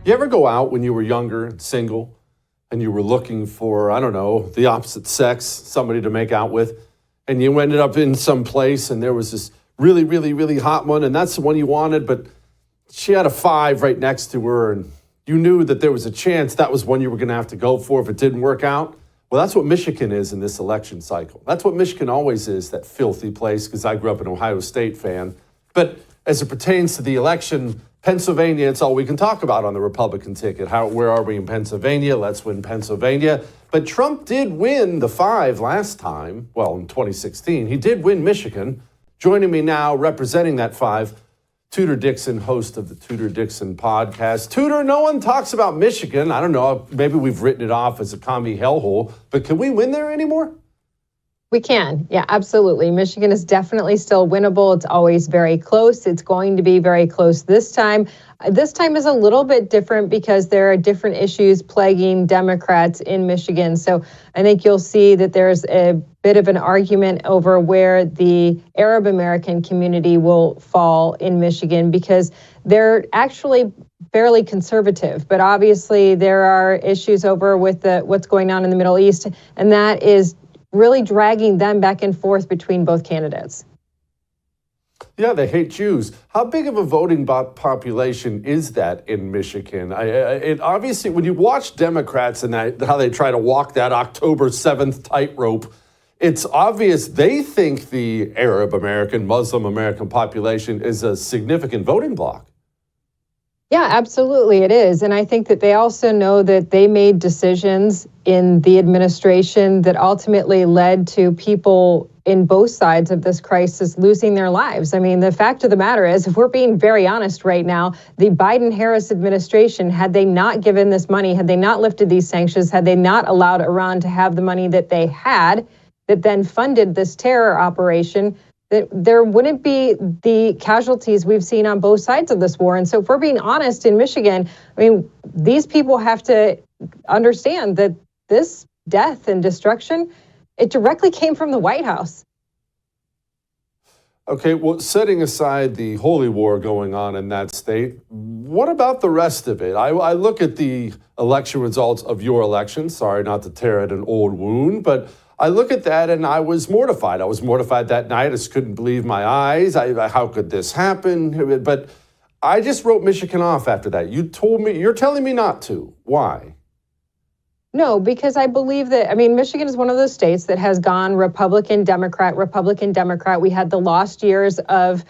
You ever go out when you were younger and single and you were looking for, I don't know, the opposite sex, somebody to make out with, and you ended up in some place and there was this really, really, really hot one and that's the one you wanted, but she had a 5 right next to her and you knew that there was a chance that was one you were going to have to go for if it didn't work out? Well, that's what Michigan is in this election cycle. That's what Michigan always is, that filthy place, because I grew up an Ohio State fan. But as it pertains to the election, Pennsylvania, it's all we can talk about on the Republican ticket. Where are we in Pennsylvania? Let's win Pennsylvania. But Trump did win the 5 last time, well, in 2016. He did win Michigan. Joining me now, representing that 5, Tudor Dixon, host of the Tudor Dixon podcast. Tudor, no one talks about Michigan. I don't know, maybe we've written it off as a commie hellhole, but can we win there anymore? We can. Yeah, absolutely. Michigan is definitely still winnable. It's always very close. It's going to be very close this time. This time is a little bit different because there are different issues plaguing Democrats in Michigan. So I think you'll see that there's a bit of an argument over where the Arab American community will fall in Michigan because they're actually fairly conservative. But obviously there are issues over with what's going on in the Middle East, and that is really dragging them back and forth between both candidates. Yeah, they hate Jews. How big of a voting population is that in Michigan? It obviously, when you watch Democrats and how they try to walk that October 7th tightrope, it's obvious they think the Arab American, Muslim American population is a significant voting bloc. Yeah, absolutely it is. And I think that they also know that they made decisions in the administration that ultimately led to people in both sides of this crisis losing their lives. I mean, the fact of the matter is, if we're being very honest right now, the Biden-Harris administration, had they not given this money, had they not lifted these sanctions, had they not allowed Iran to have the money that they had, that then funded this terror operation, that there wouldn't be the casualties we've seen on both sides of this war. And so if we're being honest in Michigan, I mean, these people have to understand that this death and destruction, it directly came from the White House. Okay, well, setting aside the holy war going on in that state, what about the rest of it? I look at the election results of your election. Sorry not to tear at an old wound, but I look at that and I was mortified. I was mortified that night. I just couldn't believe my eyes. How could this happen? But I just wrote Michigan off after that. You're telling me not to. Why? No, because I believe that, I mean, Michigan is one of those states that has gone Republican, Democrat, Republican, Democrat. We had the lost years of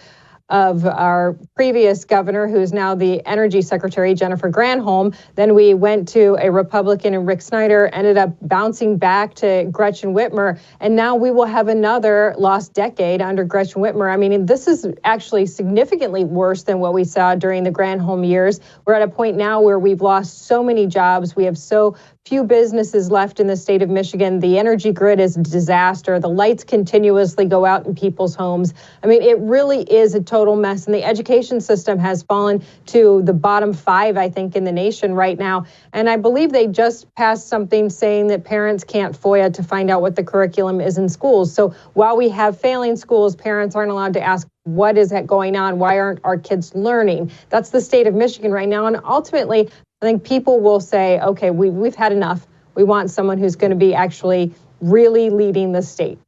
our previous governor, who is now the energy secretary, Jennifer Granholm. Then we went to a Republican and Rick Snyder, ended up bouncing back to Gretchen Whitmer. And now we will have another lost decade under Gretchen Whitmer. I mean, this is actually significantly worse than what we saw during the Granholm years. We're at a point now where we've lost so many jobs. We have so few businesses left in the state of Michigan. The energy grid is a disaster. The lights continuously go out in people's homes. I mean, it really is a total mess. And the education system has fallen to the bottom 5, I think, in the nation right now. And I believe they just passed something saying that parents can't FOIA to find out what the curriculum is in schools. So while we have failing schools, parents aren't allowed to ask, what is going on? Why aren't our kids learning? That's the state of Michigan right now. And ultimately, I think people will say, okay, we've had enough. We want someone who's going to be actually really leading the state.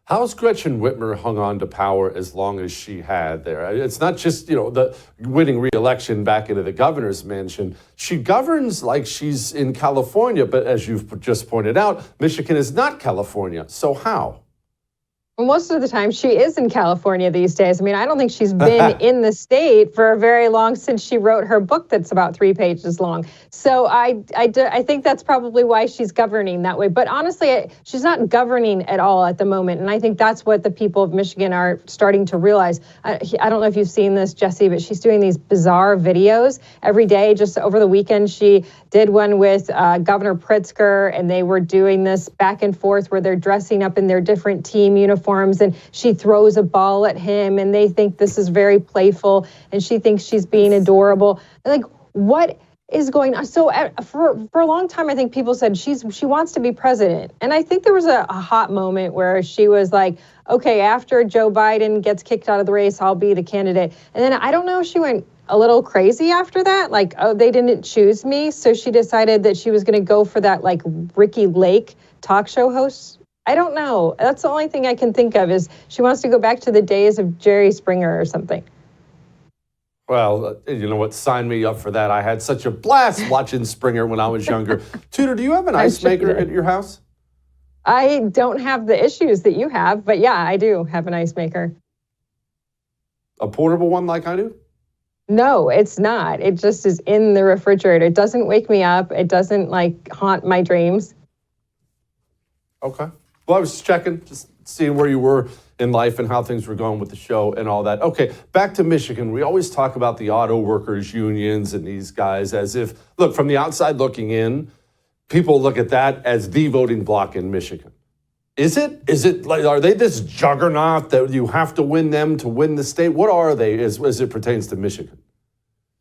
How's Gretchen Whitmer hung on to power as long as she had there? It's not just, the winning re-election back into the governor's mansion. She governs like she's in California, but as you've just pointed out, Michigan is not California. So how? Most of the time she is in California these days. I mean, I don't think she's been in the state for very long since she wrote her book that's about 3 pages long. So I think that's probably why she's governing that way. But honestly, she's not governing at all at the moment. And I think that's what the people of Michigan are starting to realize. I don't know if you've seen this, Jesse, but she's doing these bizarre videos every day. Just over the weekend, she did one with Governor Pritzker, and they were doing this back and forth where they're dressing up in their different team uniforms, and she throws a ball at him, and they think this is very playful, and she thinks she's being adorable. Like, what is going on. So for a long time, I think people said she wants to be president. And I think there was a hot moment where she was like, okay, after Joe Biden gets kicked out of the race, I'll be the candidate. And then I don't know if she went a little crazy after that, like, oh, they didn't choose me. So she decided that she was going to go for that like Ricky Lake talk show host. I don't know. That's the only thing I can think of is she wants to go back to the days of Jerry Springer or something. Well, you know what? Sign me up for that. I had such a blast watching Springer when I was younger. Tudor, do you have an ice maker at your house? I don't have the issues that you have, but yeah, I do have an ice maker. A portable one like I do? No, it's not. It just is in the refrigerator. It doesn't wake me up. It doesn't like haunt my dreams. Okay. Well, I was checking, just seeing where you were in life and how things were going with the show and all that. Okay, back to Michigan. We always talk about the auto workers unions and these guys as if, look, from the outside looking in, people look at that as the voting bloc in Michigan. Is it? Is it like, are they this juggernaut that you have to win them to win the state? What are they as it pertains to Michigan?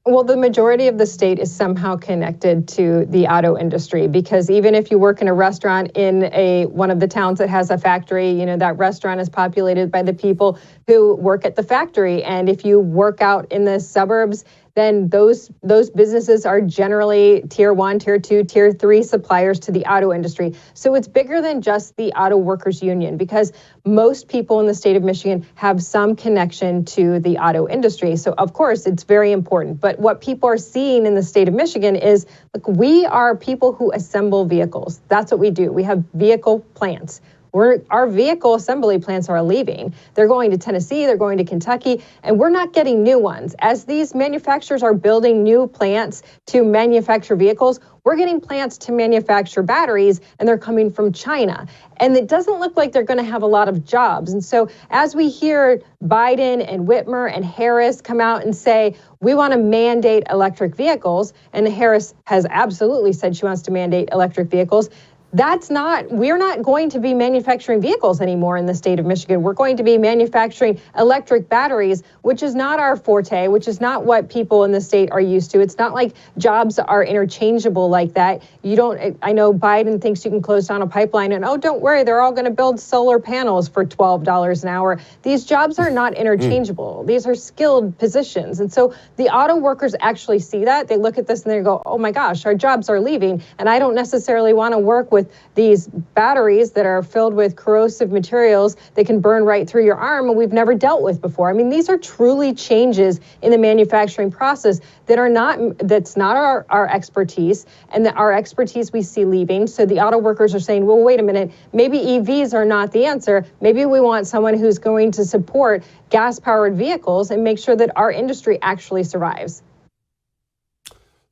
Well, the majority of the state is somehow connected to the auto industry because even if you work in a restaurant in one of the towns that has a factory, you know, that restaurant is populated by the people who work at the factory. And if you work out in the suburbs, then those businesses are generally tier 1, tier 2, tier 3 suppliers to the auto industry. So it's bigger than just the auto workers union because most people in the state of Michigan have some connection to the auto industry. So of course it's very important. But what people are seeing in the state of Michigan is, look, we are people who assemble vehicles. That's what we do. We have vehicle plants. Our vehicle assembly plants are leaving. They're going to Tennessee, they're going to Kentucky, and we're not getting new ones. As these manufacturers are building new plants to manufacture vehicles, we're getting plants to manufacture batteries, and they're coming from China. And it doesn't look like they're going to have a lot of jobs. And so as we hear Biden and Whitmer and Harris come out and say, we want to mandate electric vehicles, and Harris has absolutely said she wants to mandate electric vehicles, we're not going to be manufacturing vehicles anymore in the state of Michigan. We're going to be manufacturing electric batteries, which is not our forte, which is not what people in the state are used to. It's not like jobs are interchangeable like that. I know Biden thinks you can close down a pipeline and, oh, don't worry, they're all going to build solar panels for $12 an hour. These jobs are not interchangeable. These are skilled positions. And so the auto workers actually see that. They look at this and they go, oh my gosh, our jobs are leaving. And I don't necessarily want to work with these batteries that are filled with corrosive materials that can burn right through your arm and we've never dealt with before. I mean, these are truly changes in the manufacturing process that's not our expertise, and that our expertise we see leaving. So the auto workers are saying, well, wait a minute, maybe EVs are not the answer. Maybe we want someone who's going to support gas-powered vehicles and make sure that our industry actually survives.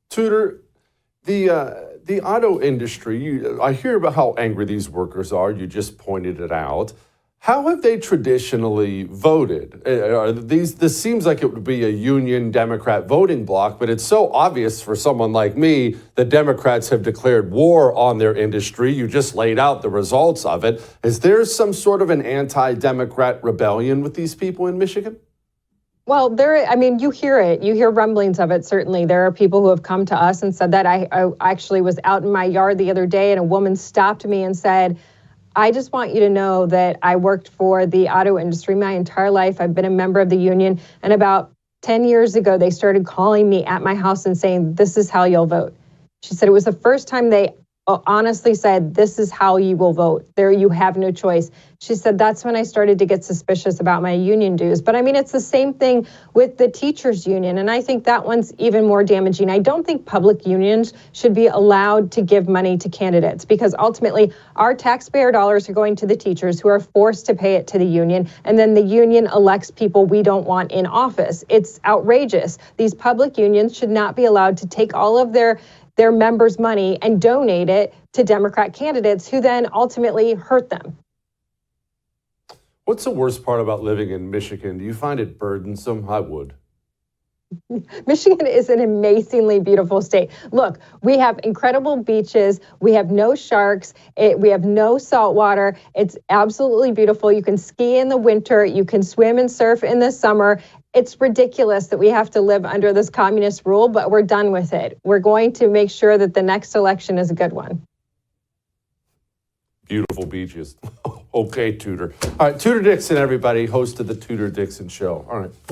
Tudor, the auto industry, I hear about how angry these workers are. You just pointed it out. How have they traditionally voted? This seems like it would be a Union Democrat voting bloc, but it's so obvious for someone like me that Democrats have declared war on their industry. You just laid out the results of it. Is there some sort of an anti-Democrat rebellion with these people in Michigan? Well, you hear it. You hear rumblings of it, certainly. There are people who have come to us and said that. I actually was out in my yard the other day and a woman stopped me and said, I just want you to know that I worked for the auto industry my entire life. I've been a member of the union. And about 10 years ago, they started calling me at my house and saying, this is how you'll vote. She said it was the first time they honestly said, this is how you will vote. There, you have no choice. She said, that's when I started to get suspicious about my union dues. But I mean, it's the same thing with the teachers union. And I think that one's even more damaging. I don't think public unions should be allowed to give money to candidates because ultimately our taxpayer dollars are going to the teachers who are forced to pay it to the union. And then the union elects people we don't want in office. It's outrageous. These public unions should not be allowed to take all of their members' money and donate it to Democrat candidates who then ultimately hurt them. What's the worst part about living in Michigan? Do you find it burdensome? I would. Michigan is an amazingly beautiful state. Look, we have incredible beaches. We have no sharks. We have no salt water. It's absolutely beautiful. You can ski in the winter. You can swim and surf in the summer. it's ridiculous that we have to live under this communist rule, but we're done with it. We're going to make sure that the next election is a good one. Beautiful beaches. Okay, Tudor. All right, Tudor Dixon, everybody, host of the Tudor Dixon Show. All right.